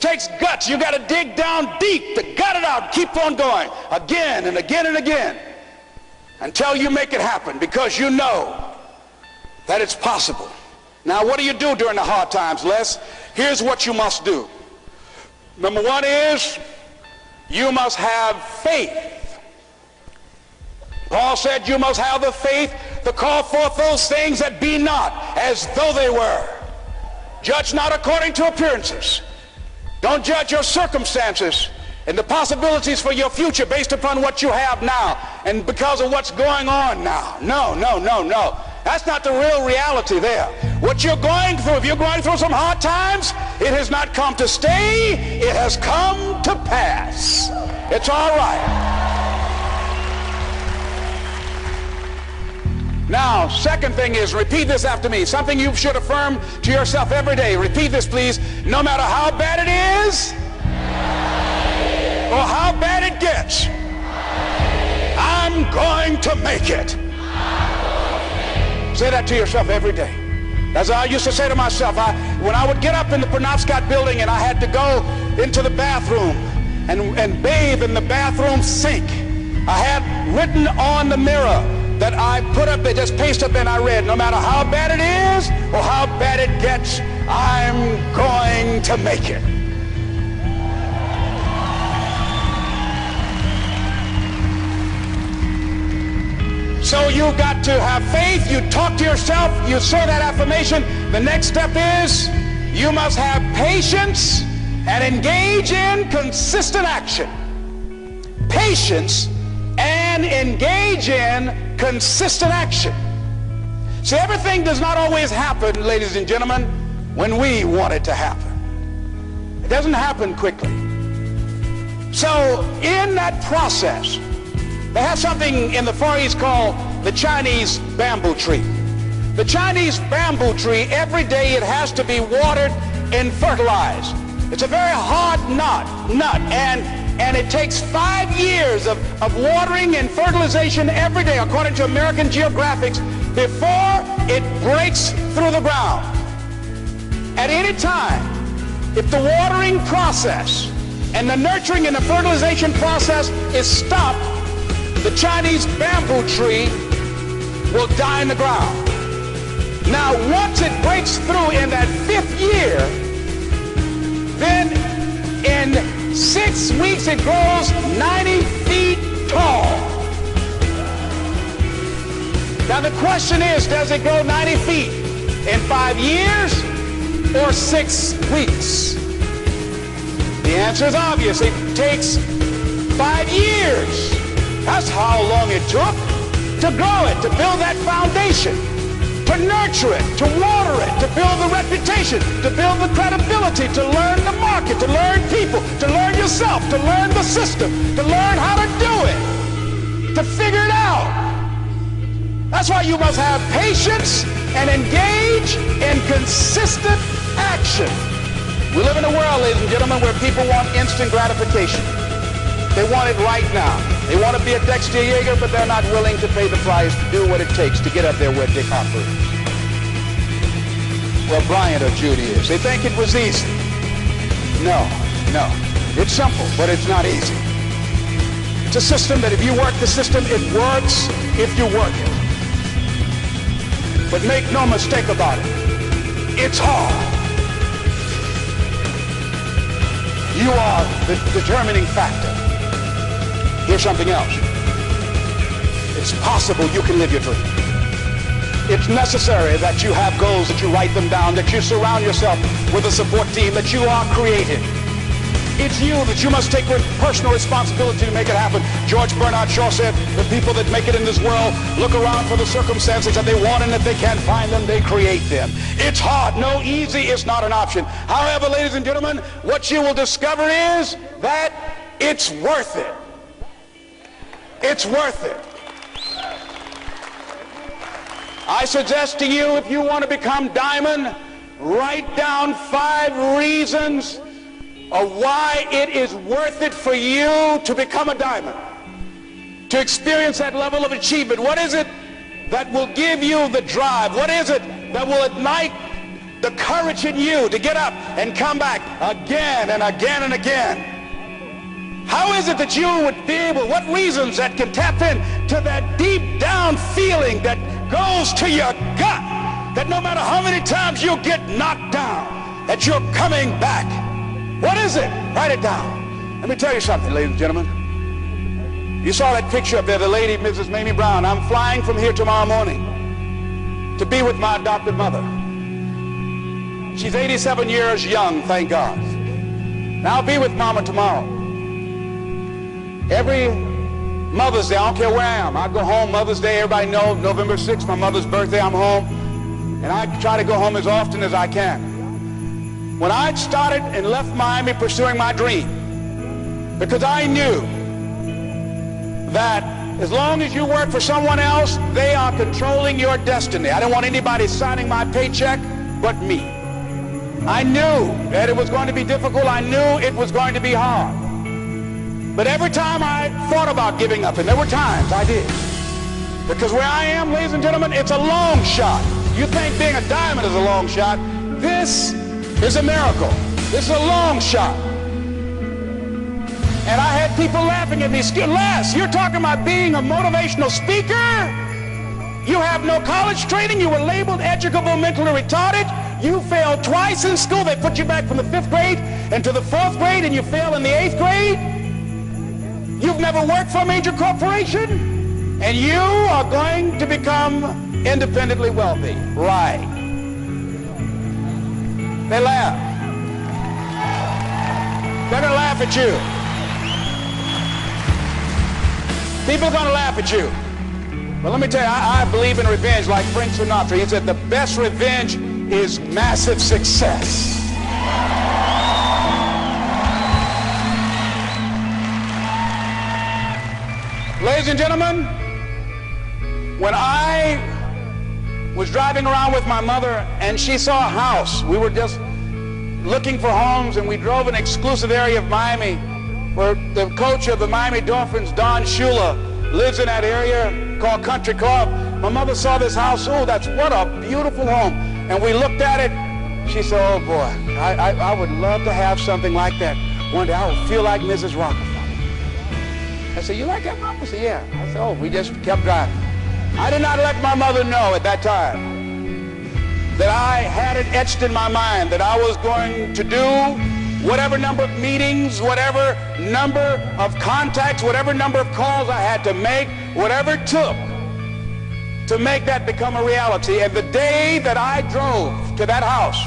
Takes guts. You got to dig down deep to gut it out. Keep on going again and again and again until you make it happen, because you know that it's possible. Now, what do you do during the hard times, Les? Here's what you must do. Number one is you must have faith. Paul said you must have the faith to call forth those things that be not as though they were. Judge not according to appearances. Don't judge your circumstances and the possibilities for your future based upon what you have now and because of what's going on now. No, no, no, no. That's not the real reality there. What you're going through, if you're going through some hard times, it has not come to stay. It has come to pass. It's all right. Now, second thing is, repeat this after me. Something you should affirm to yourself every day. Repeat this, please. No matter how bad it is or how bad it gets, I'm going to make it. Say that to yourself every day. As I used to say to myself, when I would get up in the Penobscot building and I had to go into the bathroom and bathe in the bathroom sink, I had written on the mirror that I put up, they just pasted up, and I read, no matter how bad it is or how bad it gets, I'm going to make it. So you got to have faith. You talk to yourself. You say that affirmation. The next step is you must have patience and engage in consistent action. Patience and engage in consistent action. See, everything does not always happen, ladies and gentlemen, when we want it to happen. It doesn't happen quickly. So in that process, they have something in the Far East called the Chinese bamboo tree. The Chinese bamboo tree, every day it has to be watered and fertilized. It's a very hard nut, and it takes 5 years of watering and fertilization every day, according to American Geographics, before it breaks through the ground. At any time, if the watering process and the nurturing and the fertilization process is stopped, the Chinese bamboo tree will die in the ground. Now, once it breaks through in that 5th year, then in 6 weeks it grows 90 feet tall. Now the question is, does it grow 90 feet in 5 years or 6 weeks? The answer is obvious. It takes 5 years. That's how long it took to grow it, to build that foundation, to nurture it, to water it, to build the reputation, to build the credibility, to learn the market, to learn people, to learn yourself, to learn the system, to learn how to do it, to figure it out. That's why you must have patience and engage in consistent action. We live in a world, ladies and gentlemen, where people want instant gratification. They want it right now. They want to be a Dexter Yeager, but they're not willing to pay the price to do what it takes to get up there where Dick Hopper is. Well, Bryant or Judy is. They think it was easy. No. It's simple, but it's not easy. It's a system that if you work the system, it works if you work it. But make no mistake about it, it's hard. You are the determining factor. Here's something else. It's possible you can live your dream. It's necessary that you have goals, that you write them down, that you surround yourself with a support team, that you are creative. It's you that you must take personal responsibility to make it happen. George Bernard Shaw said, the people that make it in this world look around for the circumstances that they want, and if they can't find them, they create them. It's hard. No, easy is not an option. However, ladies and gentlemen, what you will discover is that it's worth it. It's worth it. I suggest to you, if you want to become diamond, write down 5 reasons of why it is worth it for you to become a diamond, to experience that level of achievement. What is it that will give you the drive? What is it that will ignite the courage in you to get up and come back again and again and again? How is it that you would be able, what reasons that can tap in to that deep down feeling that goes to your gut, that no matter how many times you get knocked down, that you're coming back? What is it? Write it down. Let me tell you something, ladies and gentlemen. You saw that picture up there, the lady, Mrs. Mamie Brown. I'm flying from here tomorrow morning to be with my adopted mother. She's 87 years young, thank God. And I'll be with Mama tomorrow. Every Mother's Day, I don't care where I am, I go home. Mother's Day, everybody knows, November 6th, my mother's birthday, I'm home. And I try to go home as often as I can. When I started and left Miami pursuing my dream, because I knew that as long as you work for someone else, they are controlling your destiny. I didn't want anybody signing my paycheck but me. I knew that it was going to be difficult. I knew it was going to be hard. But every time I thought about giving up, and there were times I did, because where I am, ladies and gentlemen, it's a long shot. You think being a diamond is a long shot? This is a miracle. This is a long shot. And I had people laughing at me. Les, you're talking about being a motivational speaker? You have no college training. You were labeled educable, mentally retarded. You failed twice in school. They put you back from the 5th grade into the 4th grade, and you failed in the 8th grade. You've never worked for a major corporation, and you are going to become independently wealthy. Right. They laugh. They're going to laugh at you. People are going to laugh at you. But let me tell you, I believe in revenge like Frank Sinatra. He said the best revenge is massive success. Ladies and gentlemen, when I was driving around with my mother and she saw a house, we were just looking for homes, and we drove an exclusive area of Miami where the coach of the Miami Dolphins, Don Shula, lives in that area called Country Club. My mother saw this house. Oh, what a beautiful home. And we looked at it. She said, oh boy, I would love to have something like that. One day I would feel like Mrs. Rockefeller. I said, you like that, Mom? I said, yeah. I said, oh, we just kept driving. I did not let my mother know at that time that I had it etched in my mind that I was going to do whatever number of meetings, whatever number of contacts, whatever number of calls I had to make, whatever it took to make that become a reality. And the day that I drove to that house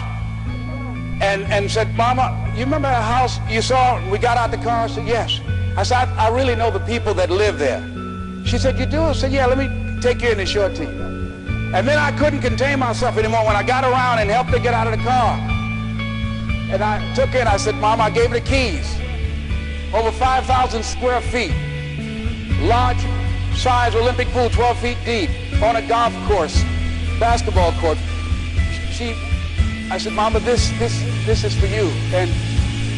and said, Mama, you remember that house you saw? We got out the car. I said, yes. I said, I really know the people that live there. She said, you do? I said, yeah, let me take you in and show it to you. And then I couldn't contain myself anymore when I got around and helped her get out of the car. And I took her in, I said, Mom, I gave her the keys. Over 5,000 square feet. Large size Olympic pool, 12 feet deep, on a golf course, basketball court. I said, Mama, this is for you. And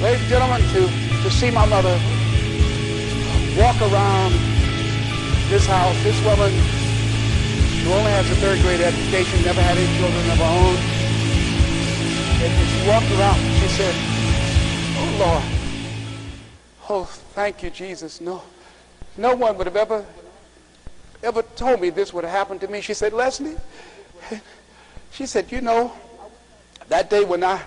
ladies and gentlemen, to see my mother walk around this house, this woman who only has a 3rd grade education, never had any children of her own. And she walked around, she said, oh Lord, oh thank you Jesus. No one would have ever told me this would have happened to me. She said, Leslie, she said, you know, that day when I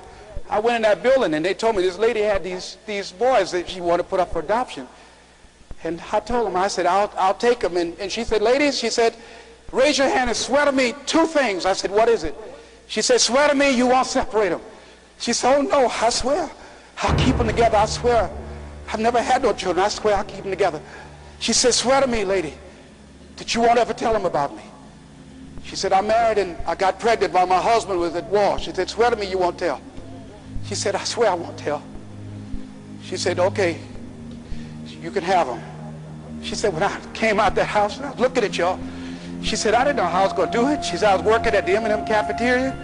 went in that building and they told me this lady had these boys that she wanted to put up for adoption. And I told them, I said, I'll take them. And she said, ladies, she said, raise your hand and swear to me 2 things. I said, what is it? She said, swear to me you won't separate them. She said, oh no, I swear. I'll keep them together, I swear. I've never had no children, I swear I'll keep them together. She said, swear to me, lady, that you won't ever tell them about me. She said, I'm married and I got pregnant while my husband was at war. She said, swear to me you won't tell. She said, I swear I won't tell. She said, okay, you can have them. She said, when I came out that house and I was looking at y'all, she said, I didn't know how I was going to do it. She said, I was working at the M&M cafeteria.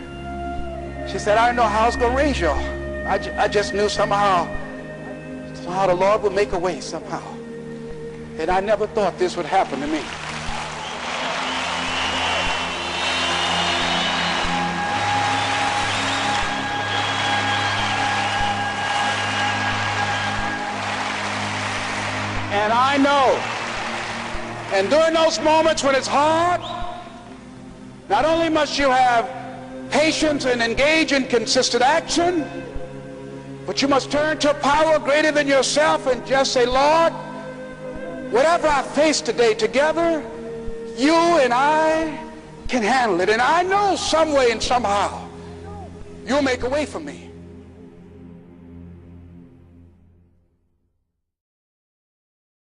She said, I didn't know how I was going to raise y'all. I just knew somehow the Lord would make a way somehow. And I never thought this would happen to me. know. And during those moments when it's hard, not only must you have patience and engage in consistent action, but you must turn to a power greater than yourself and just say, Lord, whatever I face today together, you and I can handle it. And I know some way and somehow you'll make a way for me.